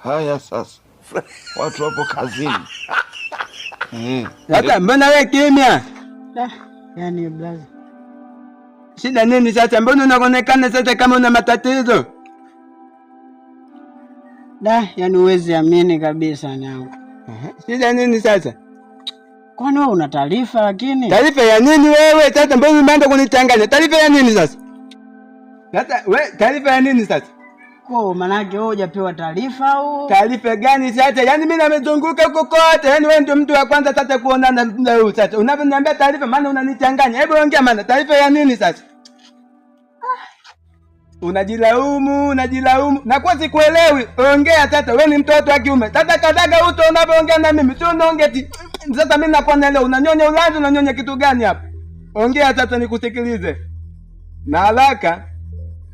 Haya sasa. Watu wapo kazini. Sasa mbona wewe kimya? Yaani blaza. Shida nini sasa? Mbona unaonekana sasa kama una matatizo? Yaani huwezi amini kabisa nangu. Shida nini sasa? Kwani wewe una taarifa lakini? Taarifa ya nini wewe? Sasa mbona umeanza kunichanganya? Taarifa ya nini sasa? Sasa wewe taarifa ya nini sasa? Kwa manake wewe hujapewa taarifa au? Taarifa gani sasa? Yaani mimi nimezunguka huko kote. Yaani wewe ndio mtu wa kwanza sasa kuonana na huyu sasa. Unaponiambia taarifa maana unanichanganya. Hebu ongea maana taarifa ya nini sasa? Unajilaumu. Na kwa sikuelewi. Ongea sasa. Wewe ni mtoto wa kiume. Sasa kadaga uto unapoongea na mimi. Sio unaongea ti. Sasa mimi nakuwa leo unanyonya ulanzi unanyonya kitu gani hapa? Ongea sasa nikusikilize. Na haraka.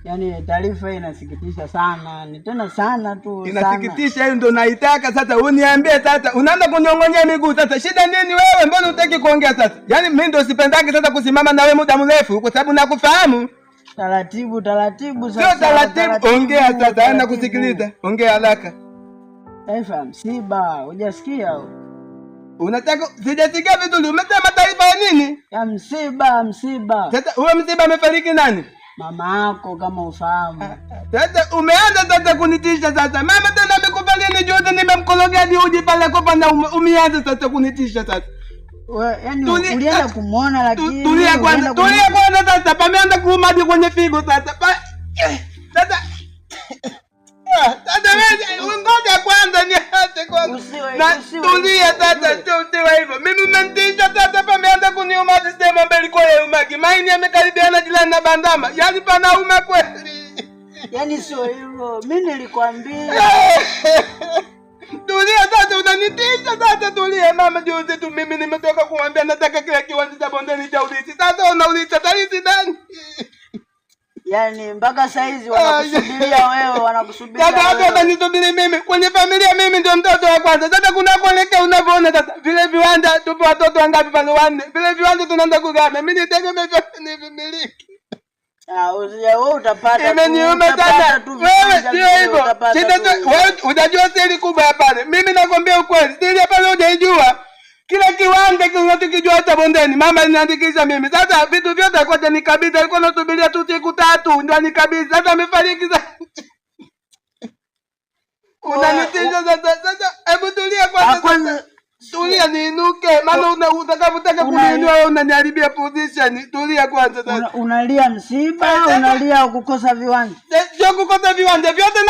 Yaani taarifa hii inasikitisha sana. Ni tena sana tu. Inasikitisha hiyo ndio naitaka sasa. Uniambie sasa. Unaanza kunyongonyea miguu sasa. Shida nini wewe? Mbona hutaki kuongea sasa? Yaani mimi ndio sipendaki sasa kusimama na wewe muda mrefu kwa sababu nakufahamu. Taratibu sasa. Sio taratibu. Ongea sasa. Ana kusikiliza. Ongea haraka. Taifa msiba. Hujasikia? Unataka sijasikia vizuri. Umesema taifa ya nini? Ya msiba. Sasa huyo msiba amefariki nani? Mama yako kama ufahamu. Sasa umeanza sasa kunitisha sasa. Mama tena amekufa lini juzi nimemkologea uji pale kopa na umeanza sasa kunitisha sasa. Yaani ulienda kumuona lakini tulia kwanza sasa. Pameanza kuuma hadi kwenye figo sasa. Sasa wewe ngoja kwanza niache kwanza. Tulia sasa, tusiwe hivyo. Mimi umenitisha sasa, pameanza kuniuma hadi sema mbele kwa yeye umaki. Maini yamekaribiana jirani na bandama. Yaani panauma kweli. Yaani sio hivyo. Mimi nilikwambia. Tulia sasa, unanitisha sasa. Tulia mama, juzi tu mimi nimetoka kuambia nataka kile kiwanja cha bondeni cha Ulisi. Sasa unauliza taarifa ndani. Yaani mpaka saizi wanakusubiria wewe, wanakusubiria. Sasa hapo watanisubiri mimi. Kwenye familia mimi ndio mtoto wa kwanza. Sasa kuna kuelekea unavyoona sasa. Vile viwanja tupo watoto wangapi pale wanne. Vile viwanja tunaanza kugawa. Mimi nitegemea ni vimiliki. Wewe utapata. Imeniuma sana. Wewe sio hivyo. Wewe unajua siri kubwa pale. Mimi nakwambia ukweli. Siri pale hujaijua. Kila kiwanja kinachokijua hata bondeni mama aliniandikisha mimi. Sasa vitu vyote kwa nikabidhi, alikuwa anasubiria tu siku 3 ndio nikabidhi. Sasa amefariki sasa. Unanitisha sasa. Hebu tulia kwanza. Tulia niinuke. Maana utakapotaka kuniinua wewe unaniharibia position. Tulia kwanza sasa. Unalia msiba, unalia kukosa viwanja. Sio kukosa viwanja vyote.